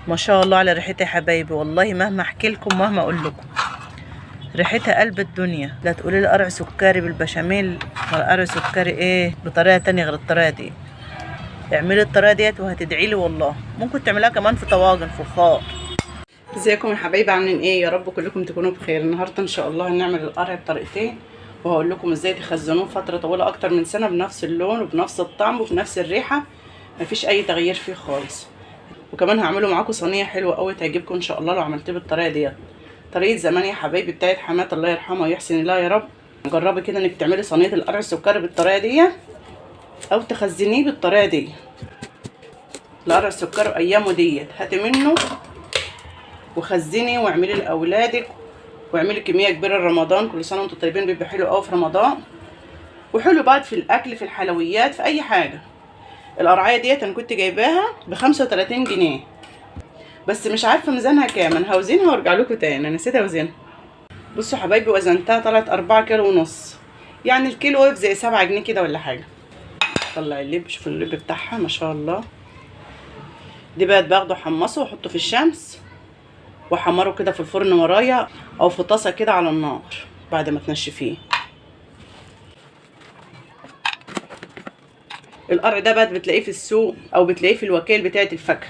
ما شاء الله على ريحتها يا حبايبي، والله مهما احكي لكم مهما اقول لكم ريحتها قلب الدنيا. لا تقولي لي قرع سكري بالبشاميل ولا قرع سكري ايه بطريقه تانية غير الطريقه دي. اعملي الطريقه ديت وهتدعي لي والله. ممكن تعملها كمان في طواجن فخار. ازيكم يا حبايبي، عاملين ايه؟ يا رب كلكم تكونوا بخير. النهارده ان شاء الله هنعمل القرع بطريقتين، وهقول لكم ازاي تخزنوه فتره طويله اكتر من سنه بنفس اللون وبنفس الطعم وبنفس الريحه، مفيش اي تغيير فيه خالص. وكمان هعمله معاكم صينيه حلوه قوي تعجبكم ان شاء الله لو عملتيه بالطريقه ديت. طريقه زمان يا حبايبي بتاعت حمات الله يرحمها ويحسن الله يا رب. جربي كده انك تعملي صينيه القرع السكري بالطريقه دي او تخزنيه بالطريقه دي. القرع السكري ايامه ديت هاتي منه وخزني واعملي لاولادك، واعملي كميه كبيره لرمضان. كل سنه وانتم طيبين، بيبقى حلو قوي في رمضان وحلو بعد في الاكل في الحلويات في اي حاجه. القرعايه ديت انا كنت جايباها ب35 جنيه، بس مش عارفه ميزانها كام. انا هوزنها وارجع لكم تاني، انا نسيت اوزنها. بصوا حبايبي وزنتها طلعت 4 كيلو ونص، يعني الكيلو واقف زي 7 جنيه كده ولا حاجه. طلع اللب، شوفوا اللب بتاعها ما شاء الله. دي بقى باخده احمصه واحطه في الشمس واحمره كده في الفرن ورايا او في طاسه كده على النار بعد ما تنشفيه. القرع ده بقى بتلاقيه في السوق او بتلاقيه في الوكيل بتاعه الفاكهه،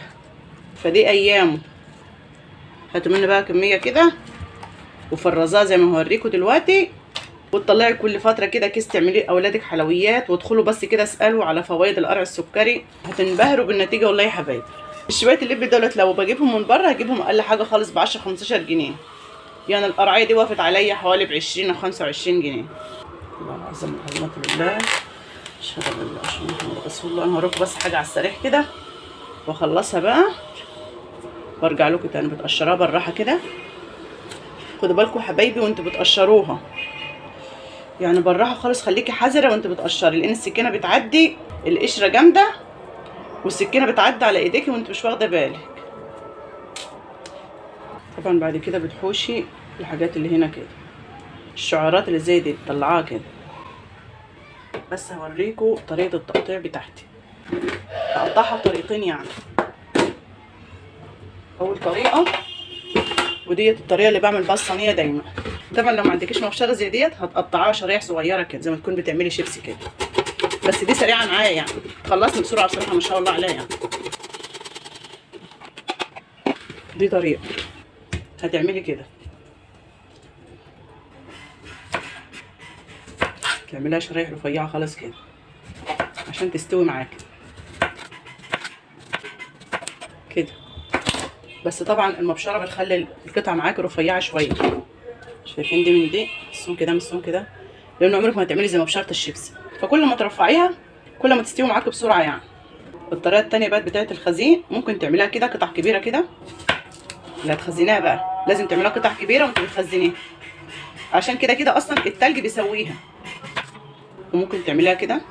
فدي ايامه. هاتوا منه بقى كميه كده وفرزاه زي ما هوريكم دلوقتي، وتطلعي كل فتره كده كيس تعملي لاولادك حلويات، وادخلوا بس كده اسالوا على فوائد القرع السكري، هتنبهروا بالنتيجه والله يا حبايبي. شويه اللب دولت لو بجيبهم من بره هجيبهم اقل حاجه خالص ب 10 15 جنيه، يعني القرعيه دي وقفت عليا حوالي ب 20 او 25 جنيه. الله العظيم العظمه لله، اشهد ان لا اله الا الله محمد رسول الله. انا هوريكم بس حاجه على السريع كده واخلصها بقى وارجع لكم تاني. بتقشروها بالراحه كده، خدوا بالكم حبايبي وانتوا بتقشروها، يعني بالراحه خالص، خليكي حذره وانت بتقشري، لان السكينه بتعدي القشره جامده والسكينه بتعدي على ايديكي وانت مش واخده بالك. طبعا بعد كده بتحوشي الحاجات اللي هنا كده، الشعيرات اللي زي دي تطلعاها كده. بس هوريكم طريقه التقطيع بتاعتي. هقطعها بطريقتين يعني. اول طريقه، وديت الطريقه اللي بعمل بيها الصينيه دايما. طبعا لو ما عندكيش مبشره زي ديت هتقطعيها شرايح صغيره كده زي ما تكون بتعملي شيبسي كده، بس دي سريعه معايا يعني، خلصنا بسرعه بصراحه ما شاء الله عليها يعني. دي طريقه هتعملي كده، تعمليها شرايح رفيعه خالص كده عشان تستوي معاكي كده. بس طبعا المبشره بتخلي القطعه معاكي رفيعه شويه. شايفين دي من دي السمك ده من السمك ده، لان عمرك ما هتعملي زي مبشره الشيبسي، فكل ما ترفعيها كل ما تستوي معاكي بسرعه يعني. الطريقه التانيه بقى بتاعه الخزين، ممكن تعمليها كده قطع كبيره كده. اللي هتخزنيها بقى لازم تعمليها قطع كبيره وانت بتخزنيها، عشان كده كده اصلا التلج بيسويها. وممكن تعمليها كده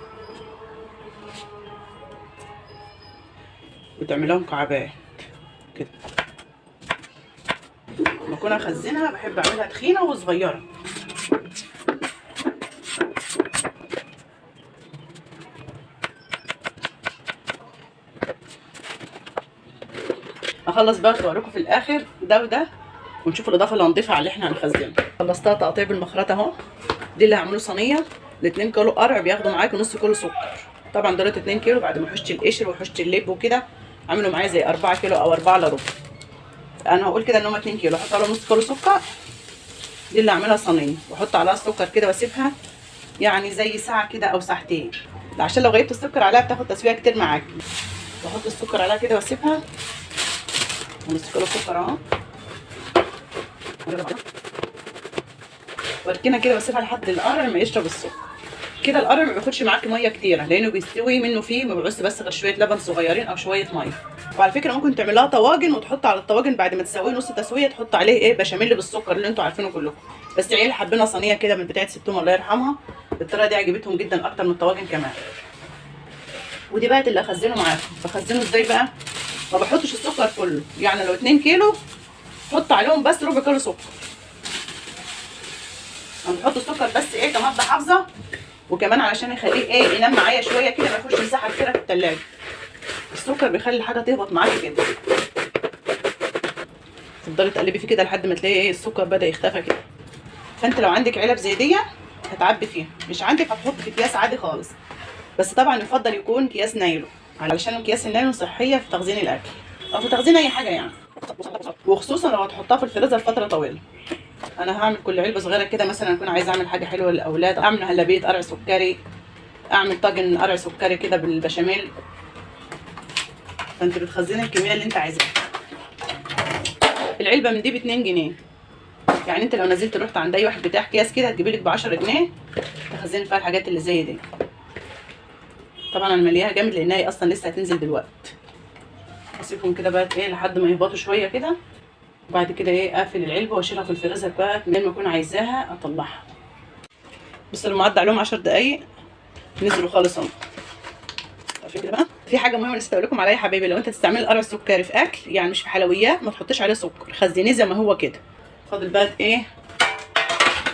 وتعمليها مكعبات كده. لما اكون اخزنها بحب اعملها تخينه وصغيره. اخلص بقى واوريكم في الاخر ده وده، ونشوف الاضافه اللي هنضيفها على اللي احنا هنخزنها. خلصتها تقطيع بالمخرطه اهو. دي اللي هعمله صينيه ل2 كيلو قرع، بياخدوا معاكي نص كيلو سكر. طبعا دولت 2 كيلو بعد ما حشت القشر وحشت اللب وكده، عملوا معايا زي 4 كيلو او 4 الا ربع. انا هقول كده ان هم 2 كيلو، احط عليهم نص كيلو سكر. دي اللي هعملها صينيه، واحط عليها السكر كده واسيبها يعني زي ساعه كده او ساعتين، عشان لو غيبت السكر عليها بتاخد تسويه كتير معاكي. واحط السكر عليها كده واسيبها. نص كيلو سكر اهو، واركنها كده واسيبها لحد القرع ما يشرب السكر كده. القرع ما بياخدش معاكي ميه كتيره لانه بيستوي منه فيه، ما بيعوزش بس غير شويه لبن صغيرين او شويه ميه. وعلى فكره ممكن تعملها طواجن وتحط على الطواجن بعد ما تسويه نص تسويه تحط عليه ايه بشاميل بالسكر اللي انتوا عارفينه كلكم. بس عيال حابينها صينيه كده من بتاعه ستهم الله يرحمها، الطريقه دي عجبتهم جدا اكتر من الطواجن كمان. ودي بقى اللي اخزنه معاكم. بخزنه ازاي بقى؟ ما بحطش السكر كله، يعني لو 2 كيلو حط عليهم بس ربع كيلو سكر. انا بحط السكر بس ايه كمادة حافظه، وكمان علشان يخليه ايه ينام معايا شويه كده ما يخش مساحه كتيره في التلاجة. السكر بيخلي الحاجه تهبط معاكي كده. تفضلي تقلبي فيه كده لحد ما تلاقي ايه السكر بدا يختفى كده. فانت لو عندك علب زي دي هتعبي فيها، مش عندك هتحط في اكياس عادي خالص، بس طبعا يفضل يكون اكياس نايلون علشان اكياس النايلون صحيه في تخزين الاكل او في تخزين اي حاجه يعني، وخصوصا لو هتحطها في الفريزر فتره طويله. انا هعمل كل علبه صغيره كده، مثلا اكون عايزه اعمل حاجه حلوه للاولاد، اعمل هلبيه قرع سكري، اعمل طاجن قرع سكري كده بالبشاميل. فانت بتخزني الكميه اللي انت عايزاها. العلبه من دي ب 2 جنيه، يعني انت لو نزلت رحت عند اي واحد بتاع اكياس كده هتجيبي لك ب 10 جنيه تخزني فيها الحاجات اللي زي دي. طبعا انا ملياها جامد لانها هي اصلا لسه هتنزل دلوقتي. اسيبهم كده بقى ايه لحد ما يهبطوا شويه كده، وبعد كده ايه اقفل العلبه واشيلها في الفريزر بقى من ما اكون عايزاها اطلعها. بس لما عدى عليهم 10 دقايق نزلوا خالص اهو. عارفين كده بقى في حاجه مهمه نسيت اقول لكم عليها يا حبايبي، لو انت تستعملي القرع السكري في اكل يعني مش في حلويات ما تحطيش عليه سكر، خزنيه زي ما هو كده. فاضل بقى ايه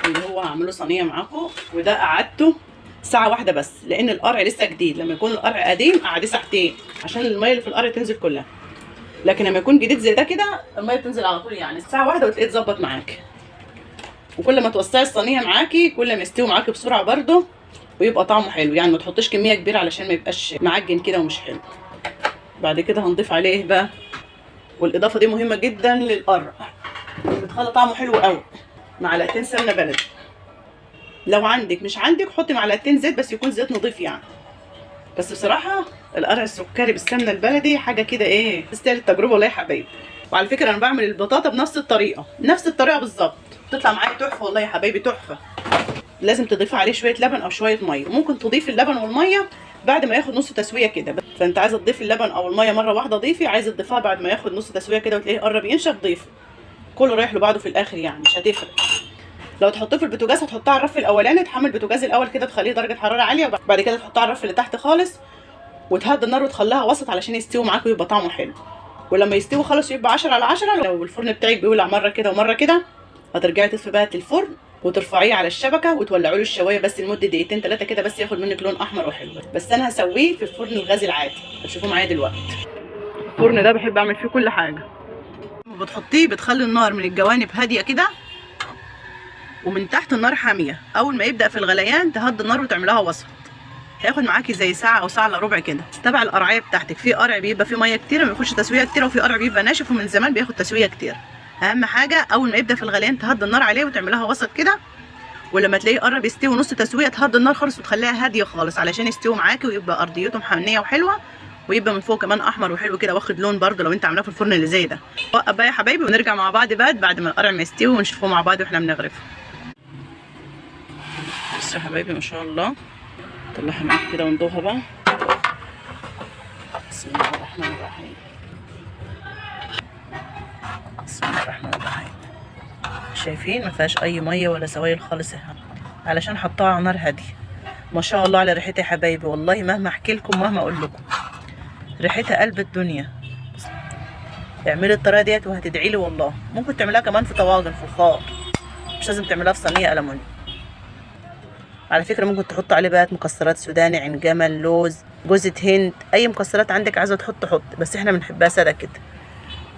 اللي هو هعمله صينيه معاكم، وده قعدته ساعه واحده بس لان القرع لسه جديد. لما يكون القرع قديم قعديه ساعتين عشان الميه اللي في القرع تنزل كلها، لكن لما يكون جديد زي ده كده الميه بتنزل على طول، يعني ساعه واحده وتلاقيه اتظبط معاكي. وكل ما توسعي الصينيه معاكي كل ما يستوي معاكي بسرعه برده ويبقى طعمه حلو، يعني ما تحطيش كميه كبيره علشان ما يبقاش معجن كده ومش حلو. بعد كده هنضيف عليه ايه بقى، والاضافه دي مهمه جدا للقرع، بتخلي طعمه حلو قوي. معلقتين سمنه بلدي، لو عندك مش عندك حطي معلقتين زيت بس يكون زيت نضيف يعني. بس بصراحه القرع السكري بالسمنه البلدي حاجه كده ايه تستاهل التجربه والله يا حبايبي. وعلى فكره انا بعمل البطاطا بنفس الطريقه، نفس الطريقه بالظبط، بتطلع معايا تحفه والله يا حبايبي تحفه. لازم تضيفي عليه شويه لبن او شويه ميه، ممكن تضيفي اللبن والميه بعد ما ياخد نص تسويه كده. فانت عايزه تضيفي اللبن او الميه مره واحده ضيفي، عايزه تضيفها بعد ما ياخد نص تسويه كده وتلاقيه قرب ينشف ضيفي، كله رايح لبعضه في الاخر يعني مش هتفرق. لو تحطيه في البوتاجاز هتحطيه على الرف الاولاني، تحمل البوتاجاز الاول كده تخليه درجه حراره عاليه، وبعد كده تحطيه على الرف اللي تحت خالص وتهدي النار وتخليها وسط علشان يستوي معاك ويبقى طعمه حلو. ولما يستوي خالص يبقى 10 على 10. لو الفرن بتاعك بيولع مره كده ومره كده هترجعي تطفي بقى الفرن وترفعيه على الشبكه وتولعوا له الشوايه بس لمده دقيقتين 3 كده بس ياخد منك لون احمر وحلو. بس انا هسويه في الفرن الغاز العادي هتشوفوه معايا دلوقتي. الفرن ده بحب اعمل فيه كل حاجه. بتحطيه بتخلي النار من الجوانب هاديه كده ومن تحت النار حاميه، اول ما يبدا في الغليان تهدي النار وتعملها وسط. هياخد معاكي زي ساعه او ساعه الا ربع كده تبع القرعيه بتاعتك. في قرع بيبقى فيه ميه كتير ما بياخدش تسويه كتير، وفي قرع بيبقى ناشف ومن زمان بياخد تسويه كتير. اهم حاجه اول ما يبدا في الغليان تهدي النار عليه وتعملها وسط كده، ولما تلاقيه قرب يستوي نص تسويه تهدي النار خالص وتخليها هاديه خالص علشان يستوي معاكي ويبقى ارضيته محميه وحلوه، ويبقى من فوق كمان احمر وحلو كده واخد لون برده لو انت عاملاه في الفرن اللي زي ده. وقف بقى يا حبايبي ونرجع مع بعض بعد ما القرع ما يستوي ونشوفه مع بعض واحنا بنغرفه. بصوا يا حبايبي ما شاء الله، نطلعها معاكم كده وندوها بقى. بسم الله الرحمن الرحيم. بسم الله الرحمن الرحيم. شايفين ما فيهاش اي ميه ولا سوائل خالص اهي علشان حطها على نار هاديه. ما شاء الله على ريحتها يا حبايبي، والله مهما احكي لكم مهما اقول لكم ريحتها قلب الدنيا. اعملي الطريقه ديت وهتدعي لي والله. ممكن تعملها كمان في طواجن فخار، مش لازم تعملها في صينيه ألمونيوم. على فكره ممكن تحطوا عليه بقى مكسرات سوداني، عين جمل، لوز، جوزة هند، اي مكسرات عندك عايزه حط، بس احنا بنحبها ساده كده.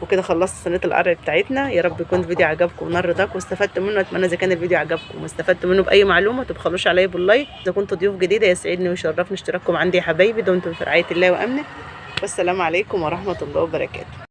وكده خلصت صينيه القرع بتاعتنا. يا رب يكون الفيديو عجبكم ونال رضاكم واستفدتوا منه. اتمنى اذا كان الفيديو عجبكم واستفدتوا منه باي معلومه ما تبخلوش عليا باللايك. اذا كنتوا ضيوف جديده يسعدني ويشرفني اشتراككم عندي يا حبايبي. دمتم في رعايه الله وامنه، والسلام عليكم ورحمه الله وبركاته.